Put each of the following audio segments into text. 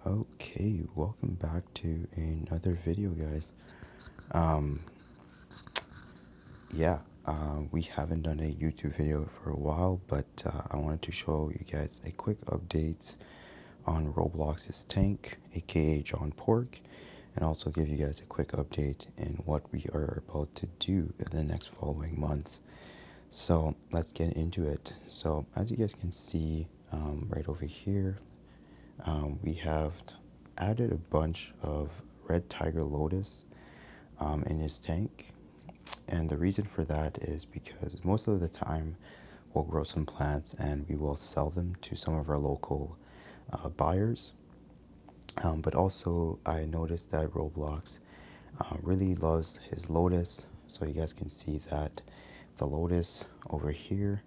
Okay, welcome back to another video, guys. Um, yeah, we haven't done a YouTube video for a while, but I wanted to show you guys a quick update on Roblox's tank, aka John Pork, and also give you guys a quick update in what we are about to do in the next following months. So let's get into it. So as you guys can see, right over here, we have added a bunch of red tiger lotus in his tank. And the reason for that is because most of the time we'll grow some plants and we will sell them to some of our local buyers. But also, I noticed that Roblox really loves his lotus. So you guys can see that the lotus over here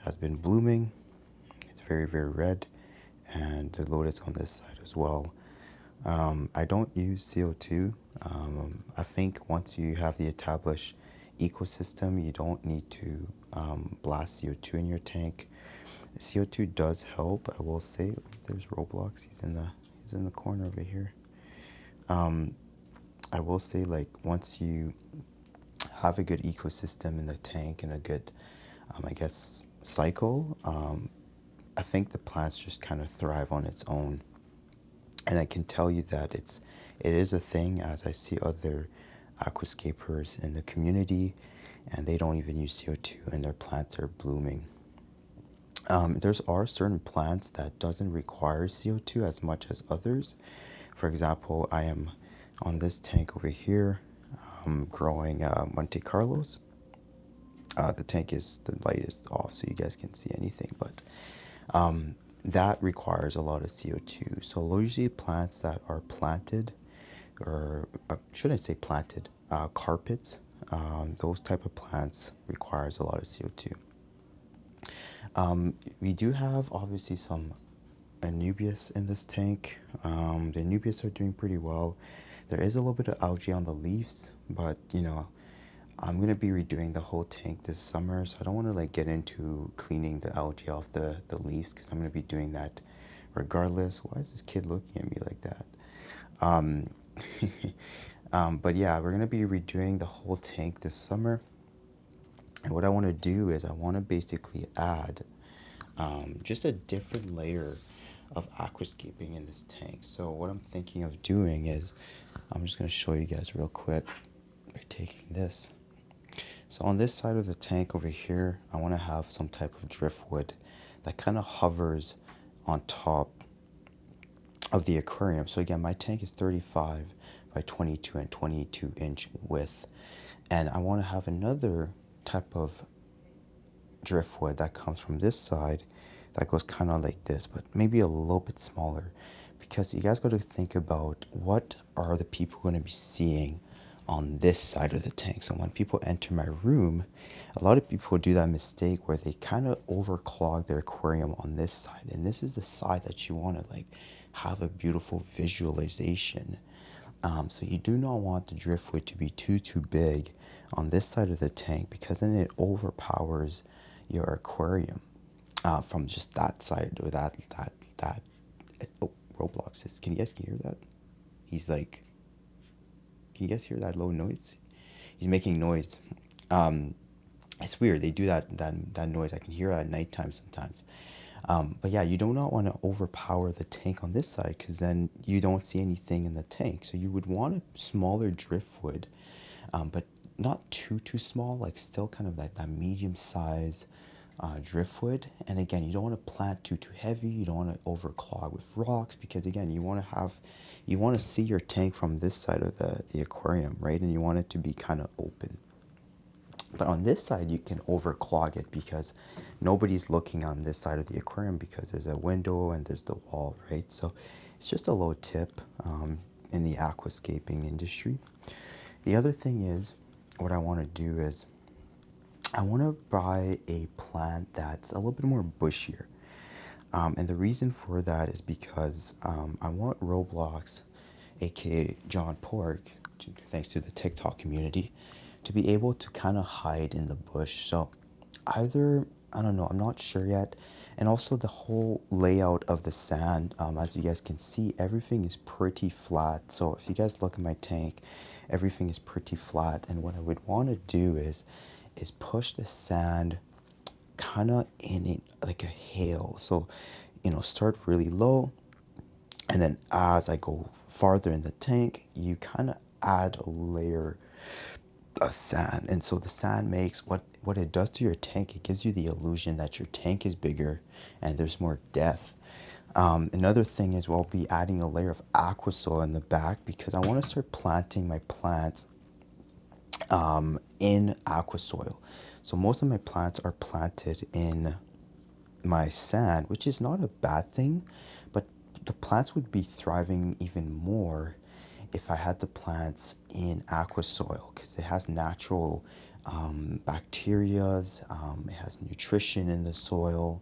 has been blooming. It's very, very red. And the lotus on this side as well. I don't use CO2. I think once you have the established ecosystem, you don't need to blast CO2 in your tank. CO2 does help, I will say. There's Roblox. He's in the corner over here. Um, I will say, like, once you have a good ecosystem in the tank and a good, I guess, cycle, I think the plants just kind of thrive on its own. And I can tell you that it is a thing, as I see other aquascapers in the community, and they don't even use CO2 and their plants are blooming. There's are certain plants that doesn't require CO2 as much as others. For example, I am on this tank over here growing Monte Carlos. The tank is, the light is off so you guys can see anything, but that requires a lot of CO2. So usually plants that are planted, or shouldn't say planted, carpets, those type of plants requires a lot of CO2. We do have obviously some Anubias in this tank. The Anubias are doing pretty well. There is a little bit of algae on the leaves, but I'm gonna be redoing the whole tank this summer, so I don't want to like get into cleaning the algae off the leaves because I'm gonna be doing that regardless. Why is this kid looking at me like that? Um, but yeah, we're gonna be redoing the whole tank this summer. And what I want to do is I want to basically add just a different layer of aquascaping in this tank. So what I'm thinking of doing is I'm just going to show you guys real quick by taking this. So on this side of the tank over here, I want to have some type of driftwood that kind of hovers on top of the aquarium. So again, my tank is 35 by 22 and 22-inch width. And I want to have another type of driftwood that comes from this side that goes kind of like this, but maybe a little bit smaller, because you guys got to think about what are the people going to be seeing on this side of the tank. So when people enter my room, a lot of people do that mistake where they kind of overclog their aquarium on this side, and this is the side that you want to like have a beautiful visualization. So you do not want the driftwood to be too big on this side of the tank, because then it overpowers your aquarium from just that side, or that. Oh, Roblox is. Can you guys hear that? He's like, can you guys hear that low noise? He's making noise. Um, it's weird. They do that noise. I can hear it at nighttime sometimes. But yeah, you do not want to overpower the tank on this side, because then you don't see anything in the tank. So you would want a smaller driftwood, but not too small, like still kind of like that medium size driftwood. And again, you don't want to plant too heavy. You don't want to overclog with rocks, because again, you want to see your tank from this side of the aquarium, right? And you want it to be kind of open. But on this side, you can overclog it because nobody's looking on this side of the aquarium, because there's a window and there's the wall, right? So it's just a low tip in the aquascaping industry. The other thing is, what I want to do is I want to buy a plant that's a little bit more bushier. And the reason for that is because I want Roblox, aka John Pork, thanks to the TikTok community, to be able to kind of hide in the bush. So either I don't know, I'm not sure yet. And also the whole layout of the sand, as you guys can see, everything is pretty flat. So if you guys look at my tank, everything is pretty flat. And what I would want to do is push the sand kind of in it like a hail. So, start really low, and then as I go farther in the tank, you kind of add a layer of sand. And so the sand makes what it does to your tank, it gives you the illusion that your tank is bigger and there's more depth. Another thing is we'll be adding a layer of aqua soil in the back because I want to start planting my plants in aqua soil. So most of my plants are planted in my sand, which is not a bad thing, but the plants would be thriving even more if I had the plants in aqua soil because it has natural bacterias, it has nutrition in the soil,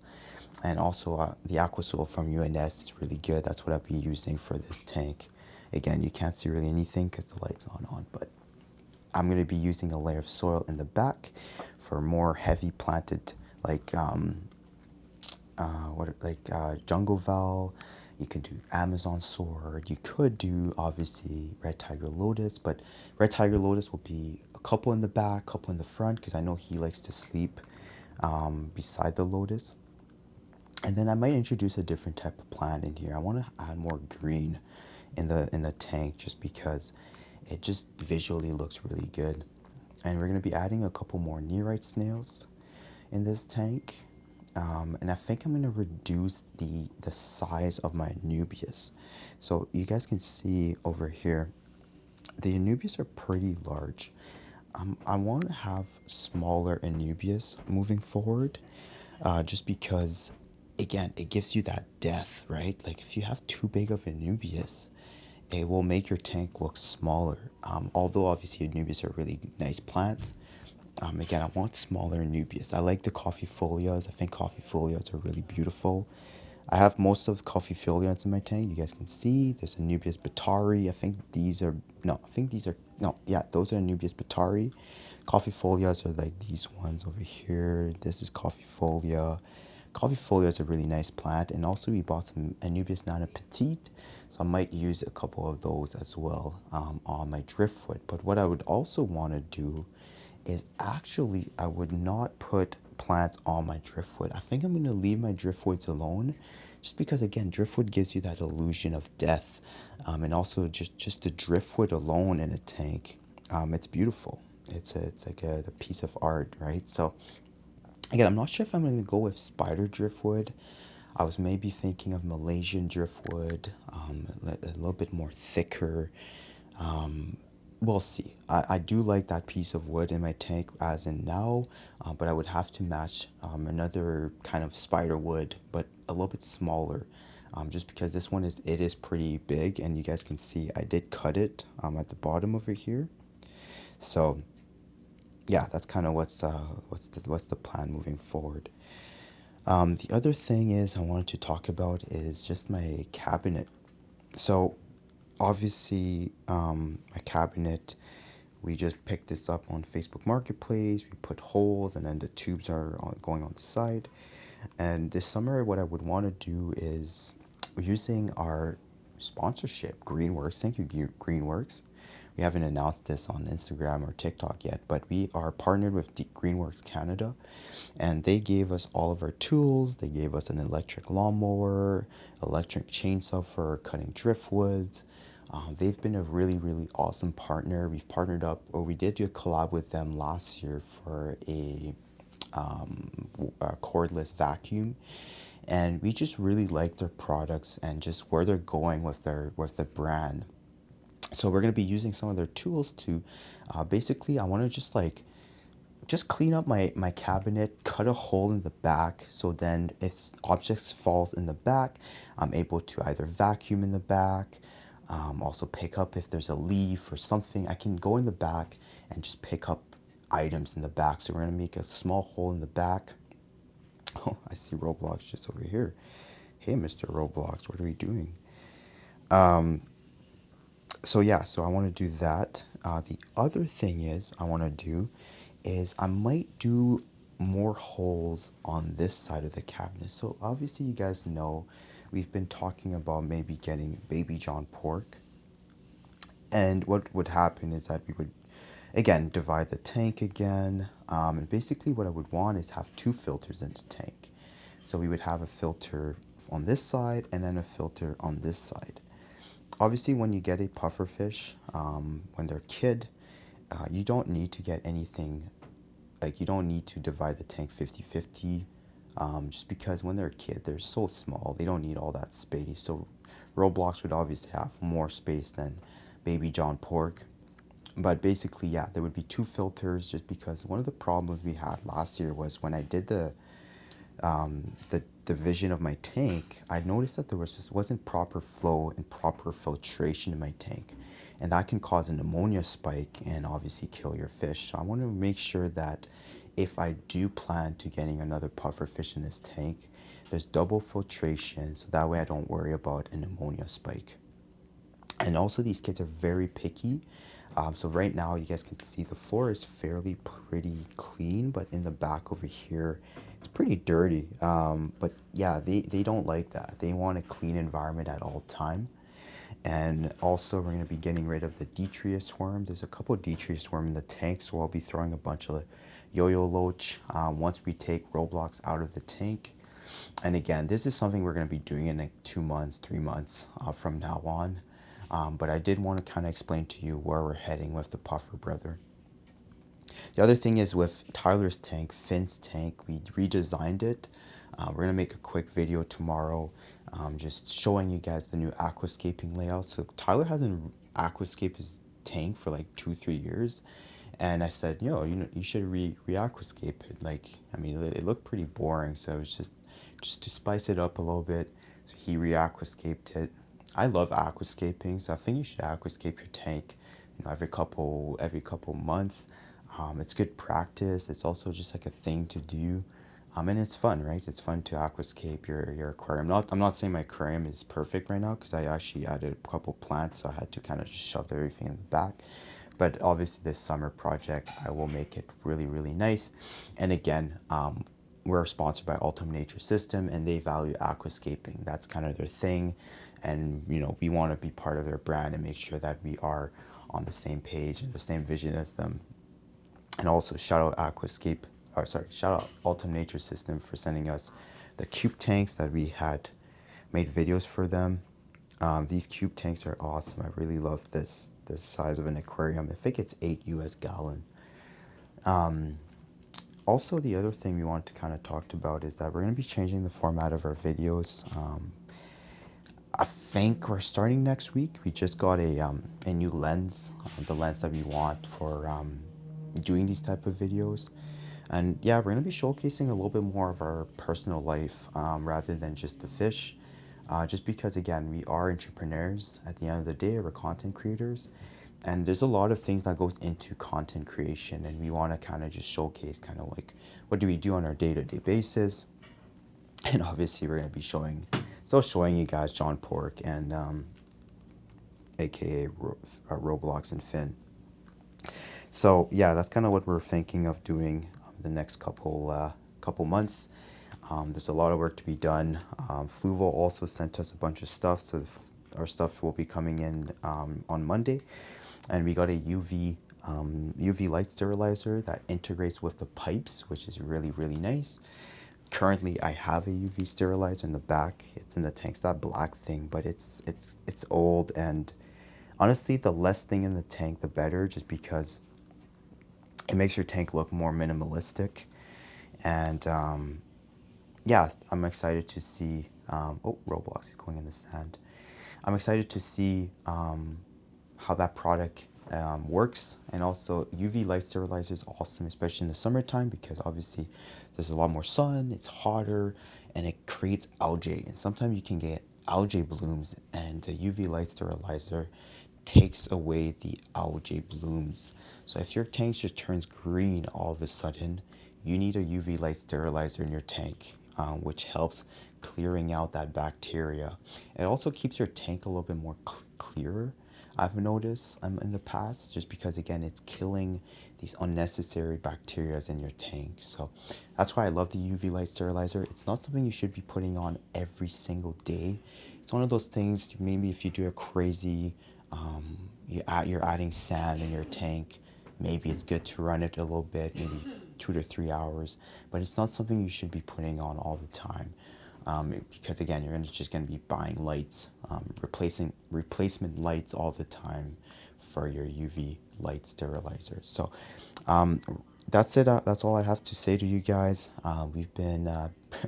and also the aqua soil from UNS is really good. That's what I'll be using for this tank. Again, you can't see really anything because the light's not on, but I'm going to be using a layer of soil in the back for more heavy planted, like Jungle Val. You could do Amazon Sword. You could do obviously Red Tiger Lotus, but Red Tiger Lotus will be a couple in the back, couple in the front, because I know he likes to sleep beside the lotus. And then I might introduce a different type of plant in here. I want to add more green in the tank just because it just visually looks really good. And we're going to be adding a couple more Nereid snails in this tank. And I think I'm going to reduce the size of my Anubias. So you guys can see over here, the Anubias are pretty large. I want to have smaller Anubias moving forward, just because, again, it gives you that depth, right? Like if you have too big of Anubias, it will make your tank look smaller. Although obviously Anubias are really nice plants. Again, I want smaller Anubias. I like the coffee folias. I think coffee folias are really beautiful. I have most of coffee folias in my tank. You guys can see there's Anubias batari. I think these are, no, I think these are, no, yeah, those are Anubias batari. Coffee folias are like these ones over here. This is coffee folia. Coffee folia is a really nice plant. And also we bought some Anubias nana petite. So I might use a couple of those as well on my driftwood. But what I would also want to do is actually I would not put plants on my driftwood. I think I'm going to leave my driftwoods alone just because again driftwood gives you that illusion of death, and also just the driftwood alone in a tank, it's beautiful. It's like a piece of art, right? So again, I'm not sure if I'm going to go with spider driftwood. I was maybe thinking of Malaysian driftwood, a little bit more thicker. Um, we'll see. I do like that piece of wood in my tank as in now, but I would have to match another kind of spider wood, but a little bit smaller, just because this one is pretty big, and you guys can see I did cut it at the bottom over here. So yeah, that's kind of what's the plan moving forward. The other thing is I wanted to talk about is just my cabinet. So obviously, my cabinet, we just picked this up on Facebook Marketplace. We put holes, and then the tubes are going on the side. And this summer, what I would want to do is using our sponsorship, Greenworks. Thank you, Greenworks. We haven't announced this on Instagram or TikTok yet, but we are partnered with Greenworks Canada, and they gave us all of our tools. They gave us an electric lawnmower, electric chainsaw for cutting driftwoods. They've been a really, really awesome partner. We've partnered up, or we did do a collab with them last year for a cordless vacuum, and we just really like their products and just where they're going with the brand. So we're going to be using some of their tools to basically, I want to just clean up my cabinet, cut a hole in the back, so then if objects falls in the back, I'm able to either vacuum in the back, also pick up if there's a leaf or something. I can go in the back and just pick up items in the back. So we're gonna make a small hole in the back. Oh, I see Roblox just over here. Hey, Mr. Roblox, what are we doing? So yeah, so I want to do that. The other thing is I want to do is I might do more holes on this side of the cabinet. So obviously you guys know we've been talking about maybe getting Baby John pork. And what would happen is that we would again divide the tank again. And basically what I would want is have two filters in the tank. So we would have a filter on this side and then a filter on this side. Obviously when you get a puffer fish, when they're kid, you don't need to get anything, like you don't need to divide the tank 50-50, just because when they're a kid, they're so small, they don't need all that space. So Roblox would obviously have more space than Baby John pork. But basically, yeah, there would be two filters just because one of the problems we had last year was when I did the division of my tank, I noticed that there was just wasn't proper flow and proper filtration in my tank. And that can cause an ammonia spike and obviously kill your fish. So I want to make sure that if I do plan to getting another puffer fish in this tank, there's double filtration so that way I don't worry about an ammonia spike. And also these kids are very picky. So right now you guys can see the floor is fairly pretty clean, but in the back over here, it's pretty dirty. But yeah, they don't like that. They want a clean environment at all time. And also we're going to be getting rid of the Detrius worm. There's a couple of Detrius worm in the tank, so I'll be throwing a bunch of yo-yo loach once we take Roblox out of the tank. And again, this is something we're going to be doing in like 2 months, 3 months from now on. But I did want to kind of explain to you where we're heading with the puffer brother. The other thing is with Tyler's tank, Finn's tank, we redesigned it. We're going to make a quick video tomorrow just showing you guys the new aquascaping layout. So Tyler hasn't aquascaped his tank for like 2-3 years. And I said, yo, you should re-aquascape it. Like, I mean, it looked pretty boring. So it's just to spice it up a little bit. So he re-aquascaped it. I love aquascaping, so I think you should aquascape your tank, every couple months. It's good practice. It's also just like a thing to do, and it's fun, right? It's fun to aquascape your aquarium. I'm not saying my aquarium is perfect right now because I actually added a couple plants, so I had to kind of just shove everything in the back. But obviously, this summer project, I will make it really, really nice. And again, we're sponsored by Ultimate Nature System, and they value aquascaping. That's kind of their thing. And, we want to be part of their brand and make sure that we are on the same page and the same vision as them. And also shout out shout out Ultimate Nature System for sending us the cube tanks that we had made videos for them. These cube tanks are awesome. I really love this size of an aquarium. I think it's 8 US gallon. Also, the other thing we want to kind of talk about is that we're going to be changing the format of our videos. I think we're starting next week. We just got a new lens, the lens that we want for doing these type of videos. And yeah, we're going to be showcasing a little bit more of our personal life rather than just the fish. Just because, again, we are entrepreneurs. At the end of the day, we're content creators. And there's a lot of things that goes into content creation. And we want to kind of just showcase kind of like what do we do on our day-to-day basis. And obviously, we're going to be showing you guys John Pork and aka Roblox and Finn. So yeah, that's kind of what we're thinking of doing the next couple months. There's a lot of work to be done. Fluval also sent us a bunch of stuff, so our stuff will be coming in on Monday. And we got a UV light sterilizer that integrates with the pipes, which is really, really nice. Currently, I have a UV sterilizer in the back. It's in the tank. It's that black thing, but it's old, and honestly, the less thing in the tank, the better, just because it makes your tank look more minimalistic. And yeah, I'm excited to see. Oh, Roblox is going in the sand. I'm excited to see how that product works. And also, UV light sterilizer is awesome, especially in the summertime, because obviously there's a lot more sun, it's hotter, and it creates algae. And sometimes you can get algae blooms, and the UV light sterilizer takes away the algae blooms. So if your tank just turns green all of a sudden, you need a UV light sterilizer in your tank, which helps clearing out that bacteria. It also keeps your tank a little bit more clearer. I've noticed in the past, just because again it's killing these unnecessary bacteria in your tank. So that's why I love the UV light sterilizer. It's not something you should be putting on every single day. It's one of those things, maybe if you do a crazy, you're adding sand in your tank, maybe it's good to run it a little bit, maybe 2 to 3 hours, but it's not something you should be putting on all the time. Because again, just going to be buying lights, replacing replacement lights all the time for your UV light sterilizer. So um, that's it. That's all I have to say to you guys. We've been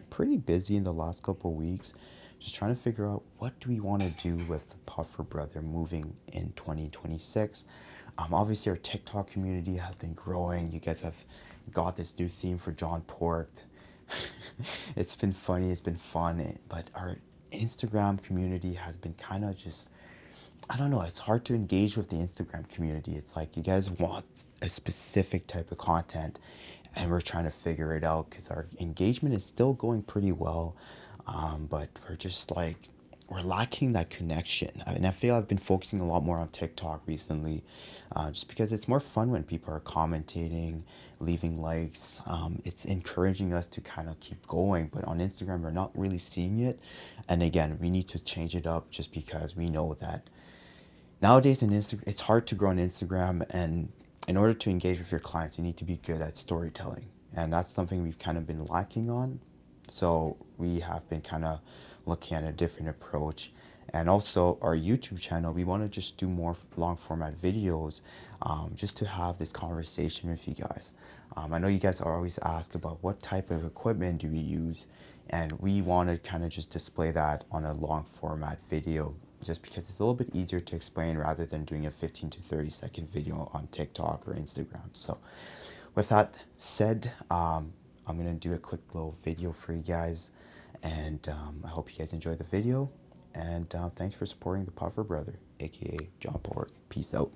pretty busy in the last couple of weeks, just trying to figure out what do we want to do with the Puffer Brother moving in 2026. Obviously, our TikTok community has been growing. You guys have got this new theme for John Pork. It's been funny, it's been fun, but our Instagram community has been kind of just, I don't know, it's hard to engage with the Instagram community. It's like you guys want a specific type of content, and we're trying to figure it out because our engagement is still going pretty well, but we're just like, we're lacking that connection. And I feel I've been focusing a lot more on TikTok recently, just because it's more fun when people are commentating, leaving likes. It's encouraging us to kind of keep going. But on Instagram, we're not really seeing it. And again, we need to change it up just because we know that nowadays in Instagram, it's hard to grow on Instagram. And in order to engage with your clients, you need to be good at storytelling. And that's something we've kind of been lacking on. So we have been kind of looking at a different approach. And also our YouTube channel, we want to just do more long format videos, just to have this conversation with you guys. I know you guys are always asked about what type of equipment do we use, and we want to kind of just display that on a long format video, just because it's a little bit easier to explain rather than doing a 15 to 30-second video on TikTok or Instagram. So with that said, I'm gonna do a quick little video for you guys, and I hope you guys enjoy the video. And thanks for supporting the Puffer Brother, aka John Pork. Peace out.